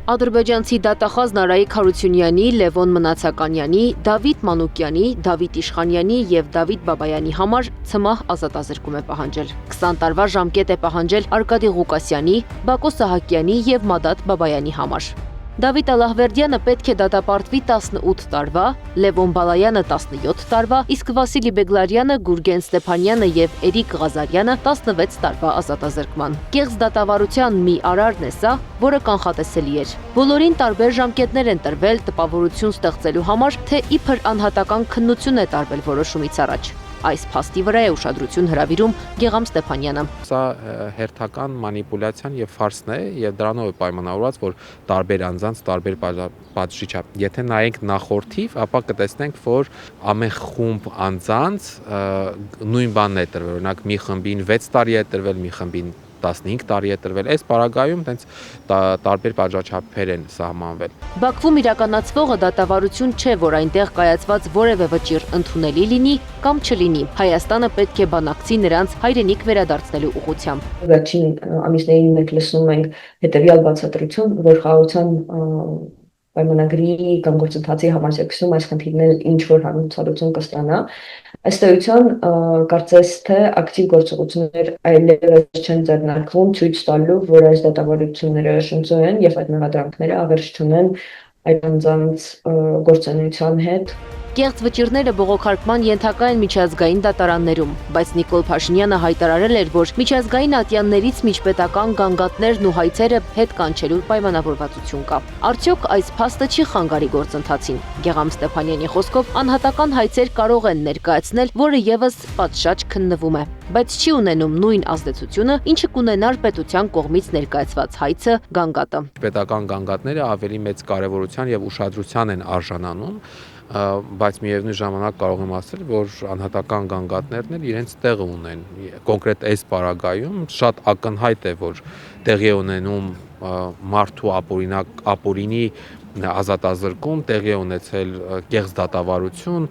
Ադրբեջանցի դատախազ Նարայիկ Հարությունյանի, Լևոն Մնացականյանի, Դավիթ Մանուկյանի, Դավիթ Իշխանյանի եւ Դավիթ Բաբայանի համար ցմահ ազատազրկում է պահանջել։ 20 տարվա ժամկետ է պահանջել Արկադի Ղուկասյանի, Բակո Սահակյանի եւ Մադաթ Բաբայանի համար։ Դավիթ Ալլահվերդյանը պետք է դատապարտվի 18 տարվա, Լևոն Բալայանը 17 տարվա, իսկ Վասիլի Բեգլարյանը, Գուրգեն Ստեփանյանը եւ Էրիկ Ղազարյանը 16 տարվա ազատազրկման։ Կեղծ դատավարության մի արարն է սա, որը կանխատեսելի էր։ Բոլորին տարբեր ժամկետներ են տրվել տպավորություն ստեղծելու համար, թե իբր անհատական քննություն է տարվել որոշումից առաջ։ Այս փաստի վրա է ուշադրություն հրավիրում Գեգամ Ստեփանյանը։ Սա հերթական մանիպուլյացիան եւ ֆարսն է եւ դրանով է պայմանավորված, որ տարբեր անձանց տարբեր պատժիչ է։ Եթե նայենք նախորդիվ, ապա կտեսնենք, որ ամեն խումբ անձանց նույն բանն է տրվել։ Օրինակ մի խմբին 6 տարի է տրվել, մի խմբին 15 տարի է տրվել, այս պարագայում տենց տարբեր պատժաչափեր են սահմանվել։ Բաքվում իրականացվողը դատավարություն չէ, որ այնտեղ կայացված որևէ վճիռ ընդունելի լինի կամ չլինի։ Հայաստանը պետք է բանակցի նրանց հայրենիք վերադարձնելու ուղղությամբ։ Վերջին ամիսներին մենք լսում ենք հետևյալ բացատրություն, որ խաղաղության պայմանագրի կամ գործընթացի համաձայնագրում այս խնդիրները ինչ որ հարուցալուծում կստանա։ Ըստ էության, կարծես թե ակտիվ գործողություններ այլևս չեն ձեռնարկվում ցույց տալու, որ այս դատավարությունները շնչում են եւ այդ մեղադրանքները աղերս չունեն այդ անձանց գործունեության հետ։ Կեղծ վճիռները բողոքարկման ենթակա են միջազգային դատարաններում, բայց Նիկոլ Փաշինյանը հայտարարել էր, որ միջազգային ատյաններից միջպետական գանգատներն ու հայցերը հետ կանչելու պայմանավորվածություն կա։ Արդյոք այս փաստը չի խանգարի գործընթացին։ Գեգամ Ստեփանյանի խոսքով անհատական հայցեր կարող են ներկայացնել, որը եւս պատշաճ քննվում է, բայց չի ունենում նույն ազդեցությունը, ինչը կունենար պետության կողմից ներկայացված հայցը, գանգատը։ Պետական գանգատները ավելի մեծ կարևորության եւ ուշադրության են արժանանում, բայց միևնույն ժամանակ կարող եմ ասել, որ անհատական գանգատներն էլ իրենց տեղը ունեն։ Կոնկրետ այս պարագայում շատ ակնհայտ է, որ տեղի ունենում մարդու ապօրինի ազատազրկում, տեղի ունեցել կեղծ դատավարություն,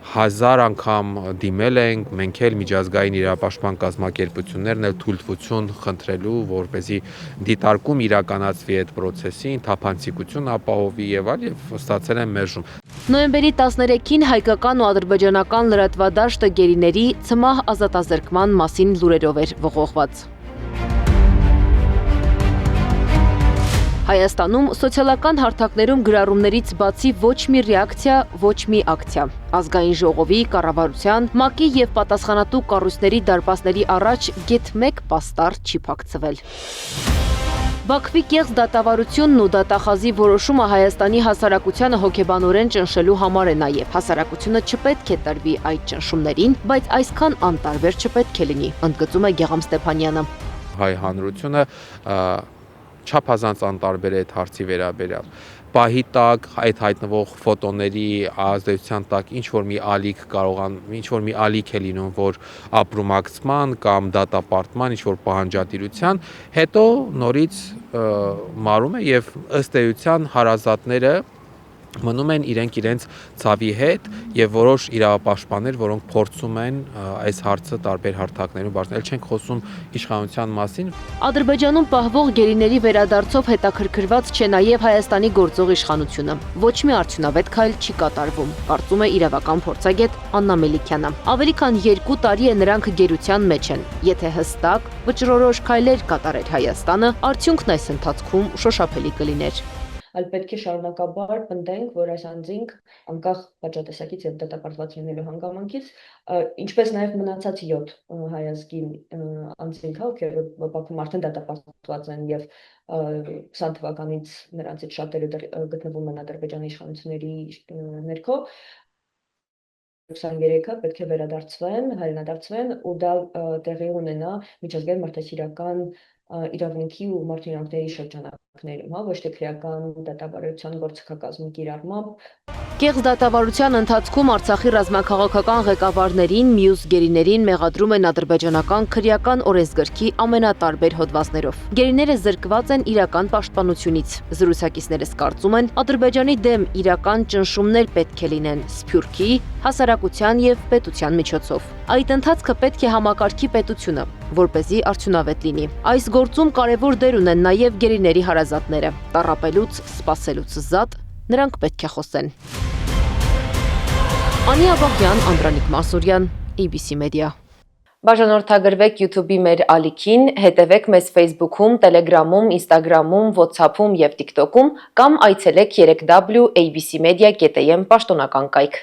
1000 անգամ դիմել ենք, մենք էլ միջազգային իրավապաշտպան կազմակերպություններն էլ թույլտվություն խնդրելու, որպեսզի դիտարկում իրականացվի այդ process-ին, թափանցիկություն ապահովի եւ այլ, եւ ստացել են մերժում։ Նոյեմբերի 13-ին հայկական ու ադրբեջանական լրատվադաշտը գերիների ցմահ ազատազրկման մասին լուրերով էր ողողված։ Հայաստանում սոցիալական հարթակներում գրառումներից բացի ոչ մի ռեակցիա, ոչ մի ակցիա։ Ազգային ժողովի, կառավարության, ՄԱԿ-ի եւ պատասխանատու կառույցների դարպասների առաջ գեթ մեկ պաստառ չի փակցվել։ Բաքվի կեղծ դատավարությունն ու դատախազի որոշումը Հայաստանի հասարակությանը հոգեբանորեն ճնշելու համար է նաև։ Հասարակությունը չպետք է տրվի այդ ճնշումներին, բայց այսքան անտարբեր չպետք է լինի, ընդգծում է Գեգամ Ստեփանյանը։ Հայ հանրությունը չափազանց անտարբեր է այդ հարցի վերաբերյալ։ Պահի տակ այդ հայտնվող ֆոտոների ազդեցության տակ ինչ որ մի ալիք է լինում, որ ապրումակցման կամ դատապարտման ինչ որ պահանջատիրության, հետո նորից մարում է եւ ըստ էության հարազատները մնում են իրենց ցավի հետ եւ որոշ իրավապաշտպաններ, որոնք փորձում են այս հարցը տարբեր հարթակներում բարձրացնել, չենք խոսում իշխանության մասին։ Ադրբեջանում պահվող գերիների վերադարձով հետաքրքրված չէ նաև Հայաստանի գործող իշխանությունը։ Ոչ մի արդյունավետ քայլ չի կատարվում, կարծում է իրավական փորձագետ Աննա Մելիքյանը։ Ավելի քան 2 տարի է նրանք գերության մեջ են։ Եթե հստակ, վճռորոշ քայլեր կատարեր Հայաստանը, արդյունքն այս ընթացքում շոշափելի կլիներ։ Այլ պետք է շարունակաբար պնդենք, որ այս անձինք անկախ պատժատեսակից եւ դատապարտված լինելու հանգամանքից, ինչպես նաեւ մնացած 7 հայազգի անձինք, ովքեր Բաքվում արդեն դատապարտված են եւ 20 թվականից նրանցից շատերը գտնվում են Ադրբեջանի իշխանությունների ներքո, 23-ը պետք է վերադարձվեն, հայրենադարձվեն ու դա տեղի ունենա միջազգային մարդասիրական իրավունքի ու մարդու իրավունքների շրջանակներում, ոչ թե քրեական դատավարության գործիքակազմի կիրառմամբ։ Կեղծ դատավարության ընթացքում Արցախի ռազմաքաղաքական ղեկավարներին, մյուս գերիներին մեղադրում են ադրբեջանական քրեական օրենսգրքի ամենատարբեր հոդվածներով։ Գերիները զրկված են իրական պաշտպանությունից։ Զրուցակիցներս կարծում են, Ադրբեջանի դեմ իրական ճնշումներ պետք է լինեն Սփյուռքի, հասարակության եւ պետության միջոցով։ Այդ ընթացքը պետք է համակարգի պետությունը, որպեսզի արդյունավետ լինի։ Այս գործում կարևոր դեր ունեն նաեւ գերիների հարազատները։ Տառապելուց, սպասելուց զատ նրանք պետք է խոսեն։ Անի Աբաղյան, Անդրանիկ Մասուրյան, ABC Media։ Բաժանորդագրվեք YouTube-ի մեր ալիքին, հետևեք մեզ Facebook-ում, Telegram-ում, Instagram-ում, WhatsApp-ում եւ TikTok-ում կամ այցելեք 3w abcmedia.am պաշտոնական կայք։